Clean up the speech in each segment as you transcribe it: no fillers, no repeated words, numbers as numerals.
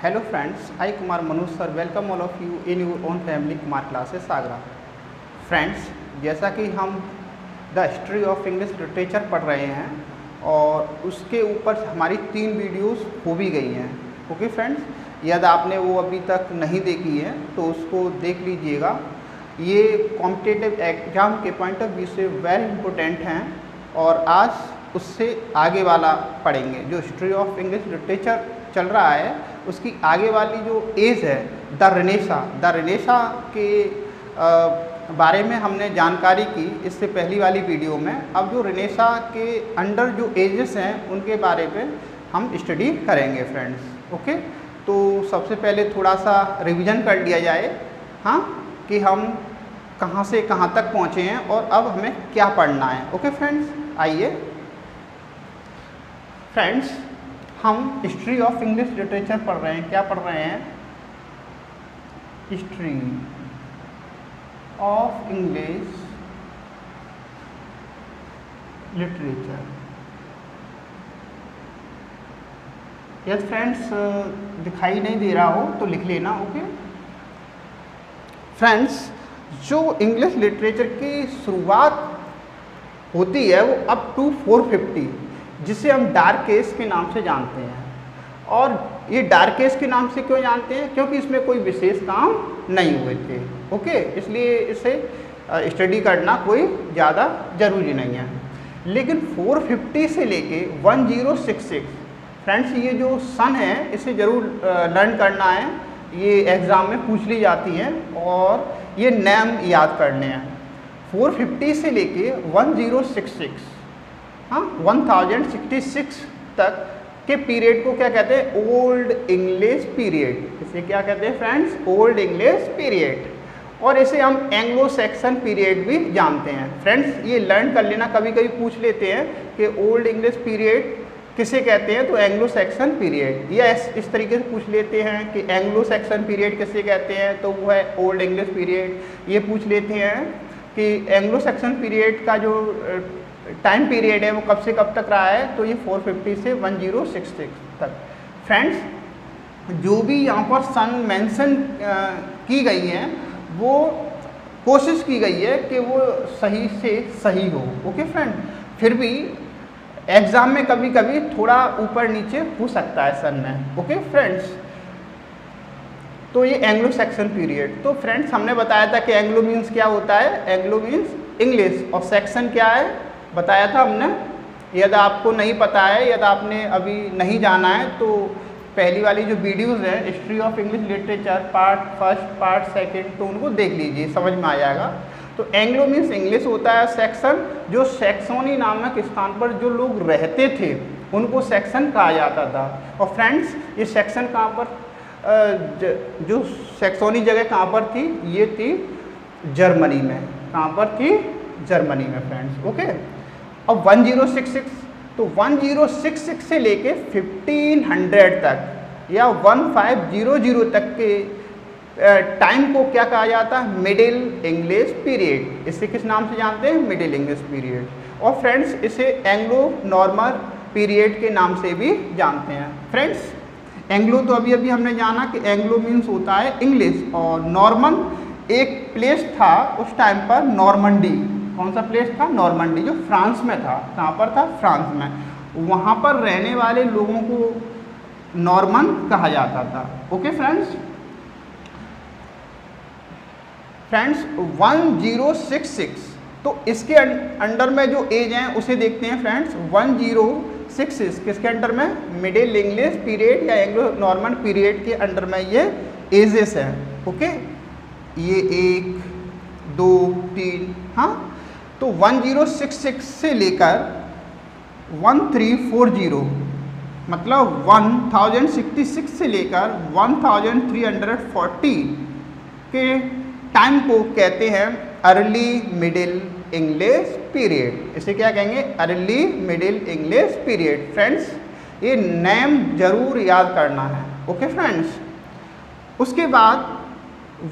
Hello friends, I Kumar Manoj sir welcome all of you in your own family Kumar classes Agra. Friends, जैसा कि हम the history of English literature पढ़ रहे हैं और उसके ऊपर हमारी 3 वीडियोस हो भी गई हैं. ओके फ्रेंड्स, यदि आपने वो अभी तक नहीं देखी है तो उसको देख लीजिएगा. ये कॉम्पिटिटिव एग्ज़ाम के पॉइंट ऑफ व्यू से वेरी इम्पोर्टेंट हैं और आज उससे आगे वाला पढ़ेंगे. जो हिस्ट्री ऑफ इंग्लिश लिटरेचर चल रहा है उसकी आगे वाली जो एज है द रेनेसा के बारे में हमने जानकारी की इससे पहली वाली वीडियो में. अब जो रेनेसा के अंडर जो एजेस हैं उनके बारे में हम स्टडी करेंगे फ्रेंड्स. ओके, तो सबसे पहले थोड़ा सा रिवीजन कर लिया जाए हाँ कि हम कहाँ से कहाँ तक पहुँचे हैं और अब हमें क्या पढ़ना है. ओके फ्रेंड्स, आइए फ्रेंड्स, हम हिस्ट्री ऑफ इंग्लिश लिटरेचर पढ़ रहे हैं. क्या पढ़ रहे हैं? History of English literature. Yes friends, दिखाई नहीं दे रहा हो तो लिख लेना. ओके फ्रेंड्स, जो इंग्लिश लिटरेचर की शुरुआत होती है वो अप टू 450 जिसे हम डार्क एज के नाम से जानते हैं. और ये डार्क एज के नाम से क्यों जानते हैं? क्योंकि इसमें कोई विशेष काम नहीं हुए थे. ओके, इसलिए इसे स्टडी करना कोई ज़्यादा ज़रूरी नहीं है. लेकिन 450 से लेके 1066 फ्रेंड्स, ये जो सन है इसे ज़रूर लर्न करना है. ये एग्ज़ाम में पूछ ली जाती हैं और ये नेम याद करने हैं. 450 से लेके 1066 हाँ 1066 तक के पीरियड को क्या कहते हैं? Old English period. इसे क्या कहते हैं फ्रेंड्स? Old English period. और इसे हम एंग्लो सैक्सन पीरियड भी जानते हैं. फ्रेंड्स, ये लर्न कर लेना. कभी कभी पूछ लेते हैं कि ओल्ड इंग्लिश पीरियड किसे कहते हैं, तो एंग्लो सैक्सन पीरियड. या इस तरीके से पूछ लेते हैं कि एंग्लो सैक्सन पीरियड किसे कहते हैं, तो वो है ओल्ड इंग्लिश पीरियड. ये पूछ लेते हैं कि एंग्लो सैक्सन पीरियड का जो टाइम पीरियड है वो कब से कब तक रहा है, तो ये 450 से 1066 तक. फ्रेंड्स, जो भी यहाँ पर सन मेंशन की गई हैं वो कोशिश की गई है कि वो सही से सही हो. ओके फ्रेंड, फिर भी एग्ज़ाम में कभी कभी थोड़ा ऊपर नीचे हो सकता है सन में. ओके फ्रेंड्स, तो ये एंग्लो सैक्सन पीरियड. तो फ्रेंड्स, हमने बताया था कि एंग्लो मीन्स क्या होता है. एंग्लो मीन्स इंग्लिश और सैक्सन क्या है बताया था हमने. यदि आपको नहीं पता है, यदि आपने अभी नहीं जाना है तो पहली वाली जो वीडियोस है history of English literature part first part second, तो उनको देख लीजिए, समझ में आ जाएगा. तो एंग्लो मीन्स इंग्लिश होता है. सेक्शन, जो सैक्सोनी नामक स्थान पर जो लोग रहते थे उनको सेक्शन कहा जाता था. और फ्रेंड्स, ये सेक्शन कहाँ पर, जो सैक्सोनी जगह कहाँ पर थी? ये थी जर्मनी में. कहाँ पर थी? जर्मनी में फ्रेंड्स. ओके, अब 1066, तो 1066 से लेके 1500 तक या 1500 तक के टाइम को क्या कहा जाता है? Middle English period. इसे किस नाम से जानते हैं? Middle English period. और फ्रेंड्स, इसे एंग्लो नॉर्मन पीरियड के नाम से भी जानते हैं. फ्रेंड्स, एंग्लो तो अभी अभी हमने जाना कि एंग्लो मीन्स होता है इंग्लिश, और नॉर्मन एक प्लेस था उस टाइम पर, नॉर्मंडी. कौन सा प्लेस था? नॉर्मंडी, जो फ्रांस में था. कहाँ पर था? फ्रांस में. वहाँ पर रहने वाले लोगों को नॉर्मन कहा जाता था. ओके फ्रेंड्स, 1066, तो इसके अंडर में जो एज हैं उसे देखते हैं फ्रेंड्स. 1066 किसके अंडर में? मिडिल इंग्लिश पीरियड या एंग्लो नॉर्मन पीरियड के अंडर में ये एजेस हैं. ओके, ये 1 2 3 हाँ. तो 1066 से लेकर 1340 मतलब 1066 से लेकर 1340 के टाइम को कहते हैं अर्ली मिडिल इंग्लिश पीरियड. इसे क्या कहेंगे? Early middle English period. Friends, ये नेम जरूर याद करना है. ओके फ्रेंड्स, उसके बाद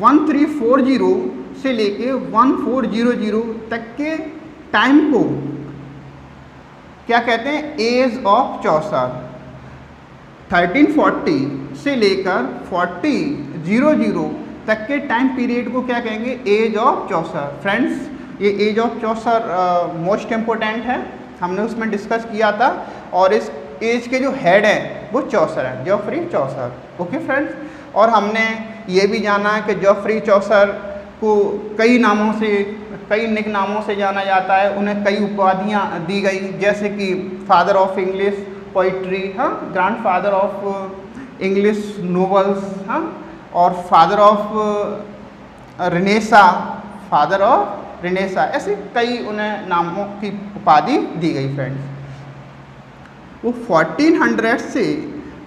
1340 से लेके 1400 तक के टाइम को क्या कहते हैं? एज ऑफ चौसर. 1340 से लेकर 4000 तक के टाइम पीरियड को क्या कहेंगे? Age of Chaucer. फ्रेंड्स, ये age of Chaucer most important है, हमने उसमें डिस्कस किया था। और इस एज के जो हेड हैं वो चौसर हैं, जॉफ्री चौसर। ओके फ्रेंड्स, और हमने ये भी जाना है कि जॉफ्री चौसर को कई नामों से, कई निक नामों से जाना जाता है, उन्हें कई उपाधियाँ दी गई, जैसे कि फादर ऑफ इंग्लिश पोइट्री, हाँ, grand father of English novels, हाँ, और father of renaissance, father of renaissance, ऐसे कई उन्हें नामों की उपाधि दी गई। फ्रेंड्स, वो 1400 से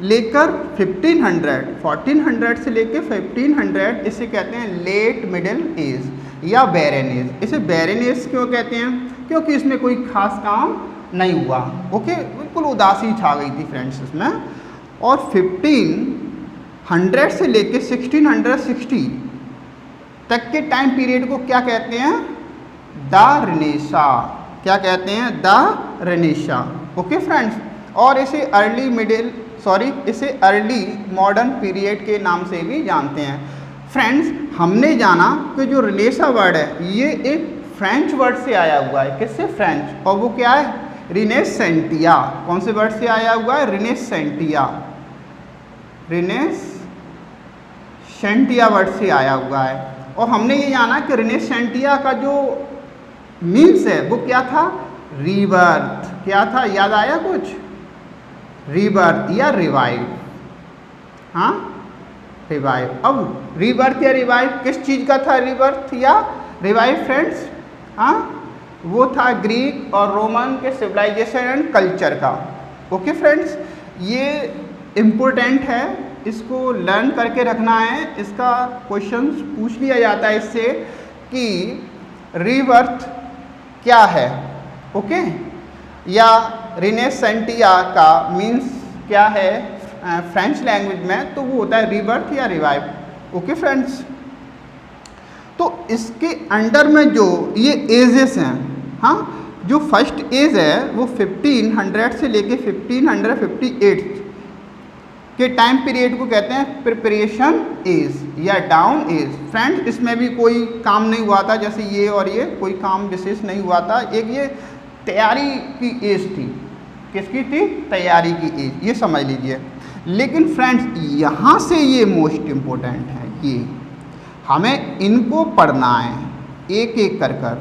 लेकर 1400 से लेकर 1500 इसे कहते हैं लेट मिडिल एज या बैरन एज। इसे बैरन एज क्यों कहते हैं? क्योंकि इसमें कोई खास काम नहीं हुआ। ओके, बिल्कुल उदासी छा गई थी फ्रेंड्स इसमें। और 1500 से लेकर 1660 तक के टाइम पीरियड को क्या कहते हैं? The renaissance. क्या कहते हैं? The renaissance. ओके फ्रेंड्स, और इसे इसे अर्ली मॉडर्न पीरियड के नाम से भी जानते हैं। फ्रेंड्स, हमने जाना कि जो रिनेसा वर्ड है ये एक फ्रेंच वर्ड से आया हुआ है। किससे? फ्रेंच। और वो क्या है? रिनेसेंटिया। कौन से वर्ड से आया हुआ है? रिनेसेंटिया। रिनेसेंटिया वर्ड से आया हुआ है। और हमने ये जाना कि रिनेसेंटिया का जो मीन्स है वो क्या था? रीबर्थ। क्या था? याद आया कुछ? रीबर्थ या रिवाइव। हाँ, रिवाइव। अब रीबर्थ या रिवाइव किस चीज़ का था? रीबर्थ या रिवाइव फ्रेंड्स, हाँ, वो था ग्रीक और रोमन के सिविलाइजेशन एंड कल्चर का। ओके फ्रेंड्स, ये इम्पोर्टेंट है, इसको लर्न करके रखना है। इसका क्वेश्चंस पूछ लिया जाता है इससे कि रीबर्थ क्या है। ओके, या रिनेसेंटिया का मीन्स क्या है फ्रेंच लैंग्वेज में, तो वो होता है रीबर्थ या रिवाइव। ओके फ्रेंड्स, तो इसके अंडर में जो ये एजेस हैं, हाँ, जो फर्स्ट एज है वो 1500 से लेके 1558 के टाइम पीरियड को कहते हैं प्रिपरेशन एज या डाउन एज। फ्रेंड्स, इसमें भी कोई काम नहीं हुआ था, जैसे ये और ये कोई काम विशेष नहीं हुआ था। एक ये तैयारी की एज थी। किसकी थी? तैयारी की एज, ये समझ लीजिए। लेकिन फ्रेंड्स, यहाँ से ये मोस्ट इम्पोर्टेंट है, ये हमें इनको पढ़ना है एक एक कर कर।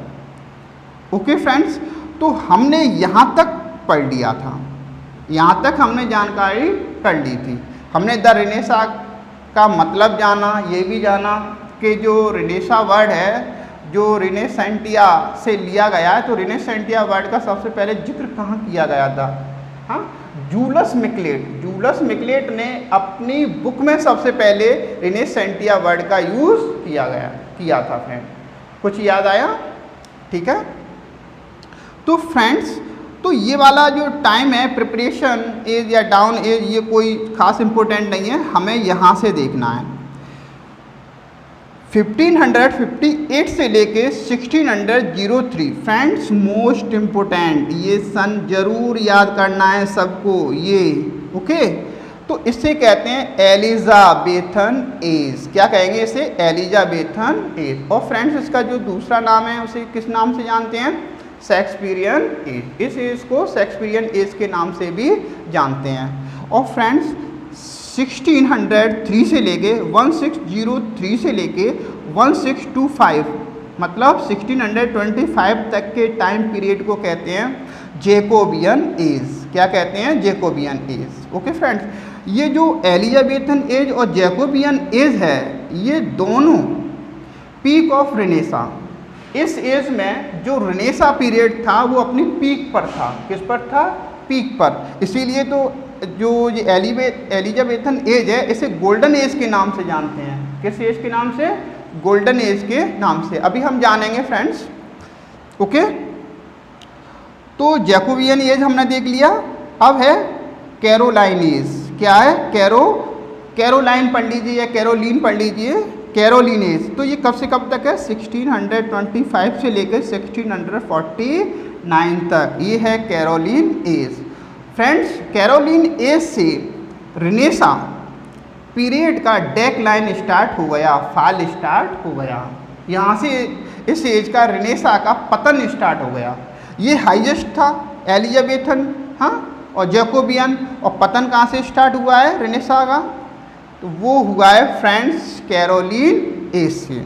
ओके फ्रेंड्स, तो हमने यहाँ तक पढ़ लिया था, यहाँ तक हमने जानकारी कर ली थी। हमने द रिनेसा का मतलब जाना, ये भी जाना कि जो रिनेसा वर्ड है जो रिनेसेंटिया से लिया गया है, तो रिनेसेंटिया वर्ड का सबसे पहले जिक्र कहाँ किया गया था? हाँ, जूलस मिकलेट ने अपनी बुक में सबसे पहले रिनेसेंटिया वर्ड का यूज़ किया था। फ्रेंड, कुछ याद आया? ठीक है, तो फ्रेंड्स, तो ये वाला जो टाइम है प्रिपरेशन एज या डाउन एज, ये कोई खास इम्पोर्टेंट नहीं है, हमें यहाँ से देखना है। 1558 से लेके 1603 फ्रेंड्स, मोस्ट इम्पोर्टेंट, ये सन जरूर याद करना है सबको ये। ओके, तो इसे कहते हैं एलिजाबेथन एज। क्या कहेंगे इसे? Elizabethan age. और फ्रेंड्स, इसका जो दूसरा नाम है उसे किस नाम से जानते हैं? Shakespearean age. इस एज को शेक्सपियरियन एज के नाम से भी जानते हैं। और फ्रेंड्स, 1603 से लेके 1603 से लेके 1625 मतलब 1625 तक के टाइम पीरियड को कहते हैं जैकोबियन एज। क्या कहते हैं? Jacobian as. ओके फ्रेंड्स, ये जो एलिजाबेथन एज और जैकोबियन एज है, ये दोनों पीक ऑफ रिनेसा। इस एज में जो रिनेसा पीरियड था वो अपनी पीक पर था। किस पर था? पीक पर। इसीलिए तो जो ये एलिजाबेथन एज है इसे गोल्डन एज के नाम से जानते हैं। किस एज के नाम से? गोल्डन एज के नाम से। अभी हम जानेंगे फ्रेंड्स। ओके, तो जैकोबियन एज हमने देख लिया। अब है कैरोलाइन एज। क्या है? कैरोलाइन पढ़ लीजिए या कैरोलीन पढ़ लीजिए। कैरोलिन एज, तो ये कब से कब तक है? 1625 से लेकर 1649 तक, ये है Caroline age. Friends, Caroline age से रिनेसा पीरियड का डेक्लाइन स्टार्ट हो गया, फॉल स्टार्ट हो गया। यहाँ से इस एज का रेनेसां का पतन स्टार्ट हो गया। ये हाईएस्ट था एलिजाबेथन, हाँ, और जैकोबियन। और पतन कहाँ से स्टार्ट हुआ है रेनेसां का? तो वो हुआ है फ्रेंड्स कैरोलिन एज से।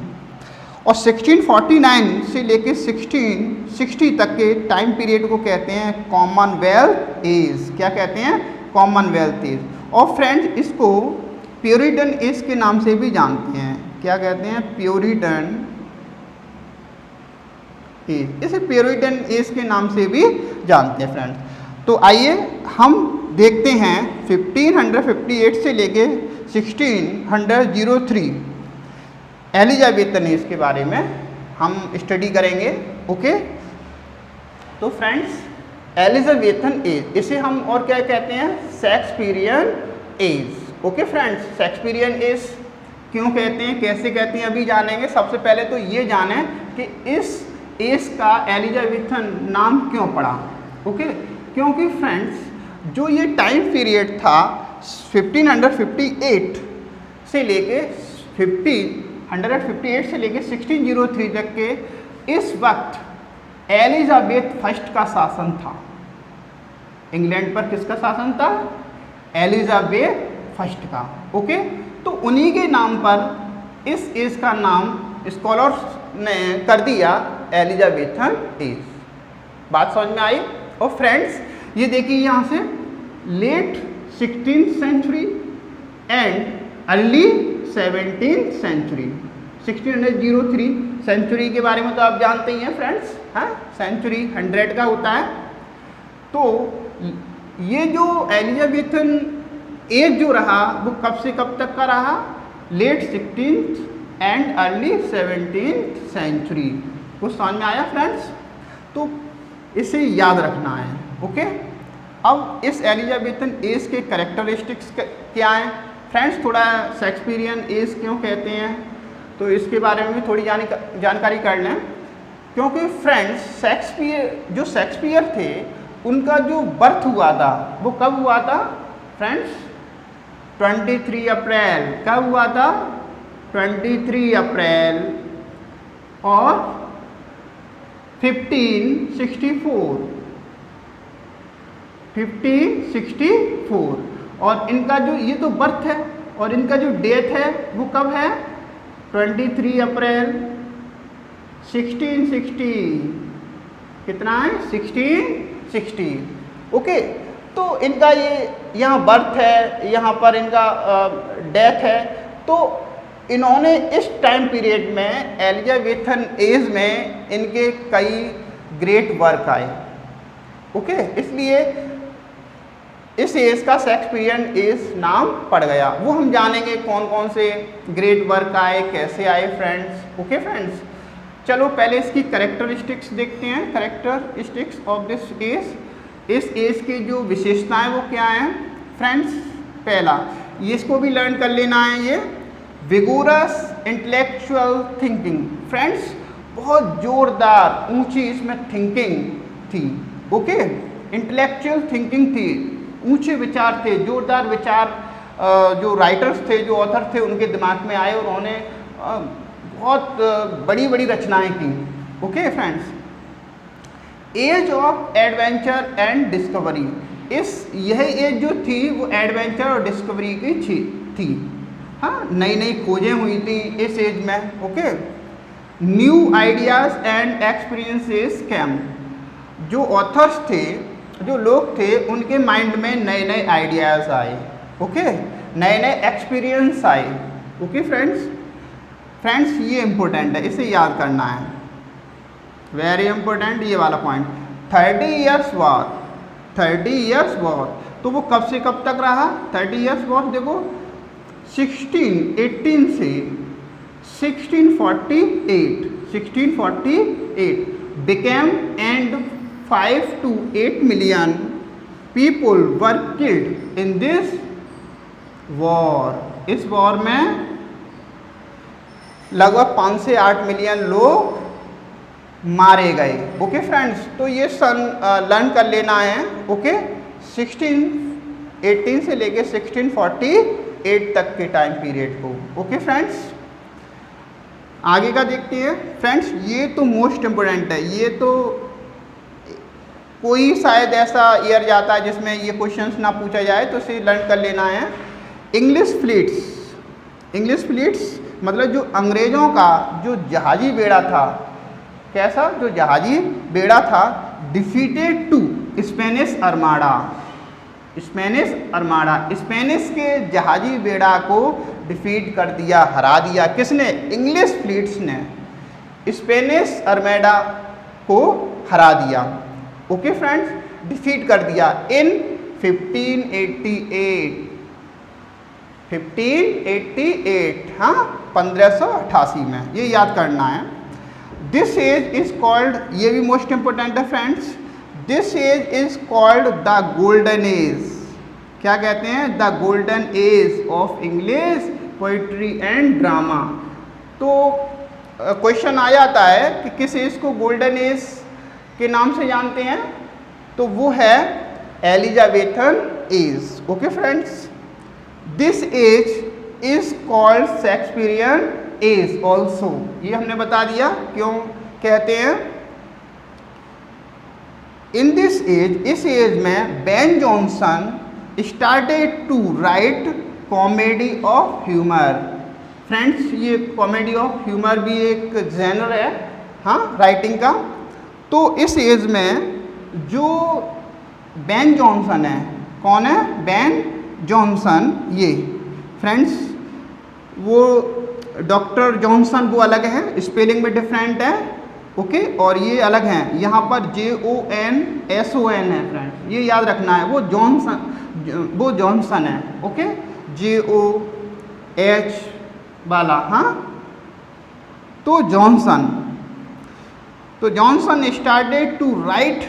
और 1649 से लेके 1660 तक के टाइम पीरियड को कहते हैं कॉमनवेल्थ एज। क्या कहते हैं? Commonwealth age. और फ्रेंड्स इसको प्यूरिटन एज के नाम से भी जानते हैं। क्या कहते हैं? Puritan age. इसे प्यूरिटन एज के नाम से भी जानते हैं फ्रेंड्स। तो आइए हम देखते हैं 1558 से लेके 1603 एलिजाबेथन एज के बारे में हम स्टडी करेंगे। ओके, तो फ्रेंड्स एलिजाबेथन एज, इसे हम और क्या कहते हैं? Shakespearean age. Okay friends, Shakespearean age क्यों कहते हैं, कैसे कहते हैं, अभी जानेंगे। सबसे पहले तो ये जानें कि इस एज का एलिजाबेथन नाम क्यों पड़ा। ओके, क्योंकि फ्रेंड्स जो ये टाइम पीरियड था 1558 से लेके 1558 से लेके 1603 तक के, इस वक्त एलिजाबेथ फर्स्ट का शासन था। इंग्लैंड पर किसका शासन था? एलिजाबेथ फर्स्ट का। ओके, तो उन्हीं के नाम पर इस एज का नाम स्कॉलर्स ने कर दिया एलिजाबेथन एज। बात समझ में आई? और फ्रेंड्स ये देखिए यहाँ से late 16th century and early 17th century. 1603 century के बारे में तो आप जानते ही हैं फ्रेंड्स, हाँ, सेंचुरी 100 का होता है। तो ये जो एलिजाबेथन एज जो रहा वो कब से कब तक का रहा? Late 16th and early 17th century. कुछ समझ में आया फ्रेंड्स? तो इसे याद रखना है। ओके, अब इस एलिजाबेथन एज के कैरेक्टरिस्टिक्स क्या हैं फ्रेंड्स? थोड़ा शेक्सपियरियन एज क्यों कहते हैं, तो इसके बारे में भी थोड़ी जानकारी कर लें। क्योंकि फ्रेंड्स जो शेक्सपियर थे उनका जो बर्थ हुआ था वो कब हुआ था फ्रेंड्स? 23 अप्रैल। कब हुआ था? 23 अप्रैल और 1564। और इनका जो ये तो बर्थ है और इनका जो डेथ है वो कब है? 23 अप्रैल 1660। कितना है? 1660। ओके, तो इनका ये यहाँ बर्थ है, यहाँ पर इनका डेथ है। तो इन्होंने इस टाइम पीरियड में एलिजाबेथन एज में इनके कई ग्रेट वर्क आए। ओके, इसलिए इस एज का शेक्सपियरियन एज नाम पड़ गया। वो हम जानेंगे कौन कौन से ग्रेट वर्क आए, कैसे आए फ्रेंड्स। ओके फ्रेंड्स, चलो पहले इसकी कैरेक्टरिस्टिक्स देखते हैं। कैरेक्टरिस्टिक्स ऑफ दिस एज, इस एज की जो विशेषताएं वो क्या हैं फ्रेंड्स? पहला, ये इसको भी लर्न कर लेना है, ये विगोरस इंटेलेक्चुअल थिंकिंग। फ्रेंड्स बहुत जोरदार ऊंची इसमें थिंकिंग थी। ओके, इंटेलेक्चुअल थिंकिंग थी, ऊंचे विचार थे, जोरदार विचार जो राइटर्स थे, जो ऑथर थे, उनके दिमाग में आए और उन्होंने बहुत बड़ी बड़ी रचनाएं की। Okay friends, age of adventure and discovery, यह एज जो थी वो एडवेंचर और डिस्कवरी की थी। हाँ, नई नई खोजें हुई थी इस एज में। Okay, new ideas and experiences came, जो ऑथर्स थे, जो लोग थे, उनके माइंड में नए नए आइडियाज़ आए। ओके, नए नए एक्सपीरियंस आए। ओके फ्रेंड्स ये इम्पोर्टेंट है, इसे याद करना है, वेरी इंपॉर्टेंट ये वाला पॉइंट। 30 इयर्स वॉर, तो वो कब से कब तक रहा? 30 इयर्स वॉर देखो 1618 से 1648 became and 5 to 8 million people were killed in this war। इस वॉर में लगभग 5 से 8 मिलियन लोग मारे गए। ओके फ्रेंड्स, तो ये सन लर्न कर लेना है। ओके, 1618 से लेके 1648 8 तक के टाइम पीरियड को। ओके फ्रेंड्स, आगे का देखते हैं फ्रेंड्स। ये तो मोस्ट इम्पोर्टेंट है, ये तो कोई शायद ऐसा ईयर जाता है जिसमें ये क्वेश्चंस ना पूछा जाए, तो इसे लर्न कर लेना है। इंग्लिश फ्लीट्स, इंग्लिश फ्लीट्स मतलब जो अंग्रेज़ों का जो जहाजी बेड़ा था, कैसा जो जहाजी बेड़ा था, defeated to Spanish Armada, Spanish Armada, Spanish के जहाजी बेड़ा को डिफीट कर दिया, हरा दिया। किसने? इंग्लिश फ्लीट्स ने स्पेनिश आर्माडा को हरा दिया। ओके फ्रेंड्स, डिफीट कर दिया इन 1588, 1588, हाँ 1588 में, ये याद करना है। दिस एज इज कॉल्ड, ये भी मोस्ट इंपोर्टेंट है friends, this age is called the golden age. क्या कहते हैं? The golden age of English poetry and drama. तो क्वेश्चन आ जाता है कि किस एज को गोल्डन एज के नाम से जानते हैं, तो वो है Elizabethan age. Okay friends, this age is called Shakespearean age also, ये हमने बता दिया क्यों कहते हैं। इन दिस एज, इस एज में Ben Jonson started to write comedy of humour. Friends, ये कॉमेडी ऑफ ह्यूमर भी एक जेनर है, हाँ राइटिंग का। तो इस एज में जो बेन जॉनसन है, कौन है? बेन जॉनसन, ये फ्रेंड्स वो डॉक्टर जॉनसन वो अलग है, स्पेलिंग में डिफरेंट है। ओके, और ये अलग हैं, यहाँ पर JONSON है फ्रेंड्स, ये याद रखना है। वो जॉनसन है। ओके, JOH वाला, हाँ तो जॉनसन, तो Jonson started to write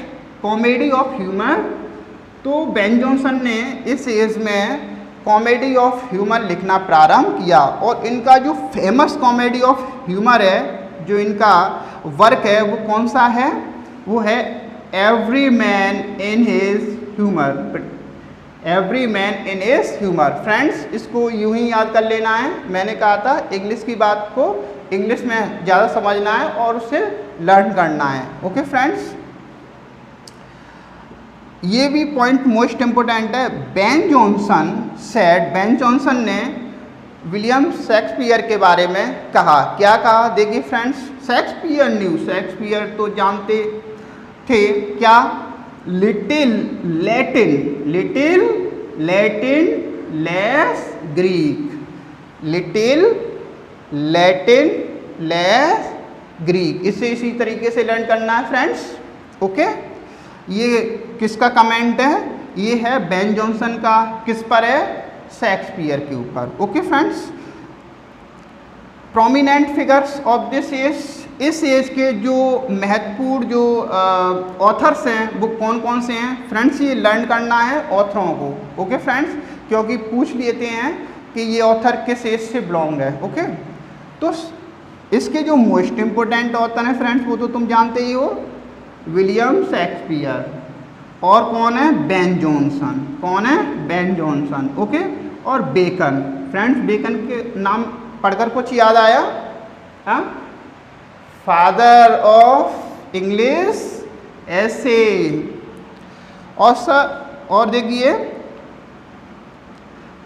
comedy of humour. तो बेन जॉनसन ने इस एज में कॉमेडी ऑफ ह्यूमर लिखना प्रारंभ किया, और इनका जो फेमस कॉमेडी ऑफ ह्यूमर है, जो इनका वर्क है, वो कौन सा है? वो है every man in his humour, every man in his humour. Friends, इसको यूं ही याद कर लेना है। मैंने कहा था इंग्लिश की बात को इंग्लिश में ज़्यादा समझना है और उसे लर्न करना है। ओके फ्रेंड्स, ये भी पॉइंट मोस्ट इम्पोर्टेंट है। Ben Jonson said, Ben Jonson ने विलियम शेक्सपियर के बारे में कहा। क्या कहा? देखिए फ्रेंड्स, शेक्सपियर न्यू, शेक्सपियर तो जानते थे क्या? Little Latin, little Latin less Greek, little Latin less Greek. इसे इसी तरीके से लर्न करना है फ्रेंड्स। ओके, ये किसका कमेंट है? ये है बेन जॉनसन का। किस पर है? शेक्सपियर के ऊपर। Okay friends, prominent figures of this age, इस एज के जो महत्वपूर्ण जो ऑथर्स हैं वो कौन कौन से हैं फ्रेंड्स? ये लर्न करना है ऑथरों को। ओके फ्रेंड्स, क्योंकि पूछ लेते हैं कि ये ऑथर किस एज से बिलोंग है। ओके, तो इसके जो मोस्ट इम्पोर्टेंट ऑथर हैं फ्रेंड्स, वो तो तुम जानते ही हो, विलियम शेक्सपियर, और कौन है? Ben Jonson. कौन है? Ben Jonson. ओके, और बेकन। फ्रेंड्स, बेकन के नाम पढ़कर कुछ याद आया? हाँ, फादर ऑफ इंग्लिश ऐसे। और सर, और देखिए,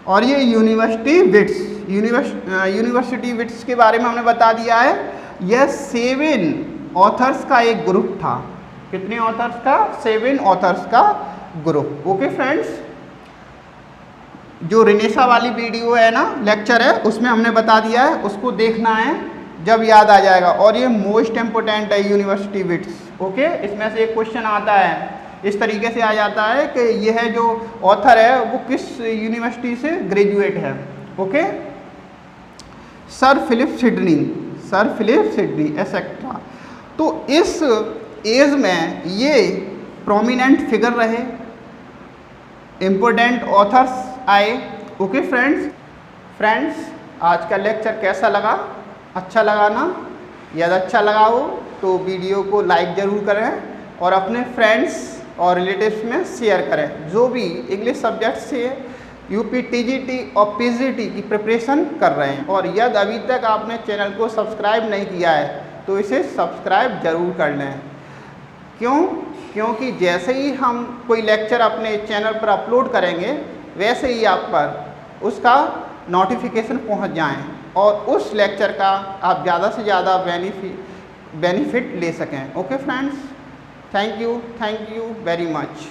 और ये यूनिवर्सिटी विट्स, यूनिवर्सिटी विट्स के बारे में हमने बता दिया है। यह 7 ऑथर्स का एक ग्रुप था। कितने ऑथर्स का? 7 ऑथर्स का ग्रुप। ओके फ्रेंड्स, जो रिनेसा वाली वीडियो है ना, लेक्चर है, उसमें हमने बता दिया है, उसको देखना है, जब याद आ जाएगा। और ये मोस्ट इम्पोर्टेंट है, यूनिवर्सिटी विट्स। ओके, इसमें से एक क्वेश्चन आता है, इस तरीके से आ जाता है कि यह है जो ऑथर है वो किस यूनिवर्सिटी से ग्रेजुएट है। Okay, sir Philip Sidney, sir Philip Sidney etcetera. तो इस एज में ये प्रोमिनेंट फिगर रहे, इम्पोर्टेंट ऑथर्स आए। ओके फ्रेंड्स, आज का लेक्चर कैसा लगा? अच्छा लगा ना? यदि अच्छा लगा हो तो वीडियो को लाइक ज़रूर करें और अपने फ्रेंड्स और रिलेटिव्स में शेयर करें। जो भी इंग्लिश सब्जेक्ट से यूपी टीजीटी और पीजीटी की प्रिपरेशन कर रहे हैं, और यदि अभी तक आपने चैनल को सब्सक्राइब नहीं किया है तो इसे सब्सक्राइब ज़रूर कर लें। क्योंकि जैसे ही हम कोई लेक्चर अपने चैनल पर अपलोड करेंगे वैसे ही आप पर उसका नोटिफिकेशन पहुंच जाएं और उस लेक्चर का आप ज़्यादा से ज़्यादा बेनिफिट ले सकें। Okay friends, thank you very much.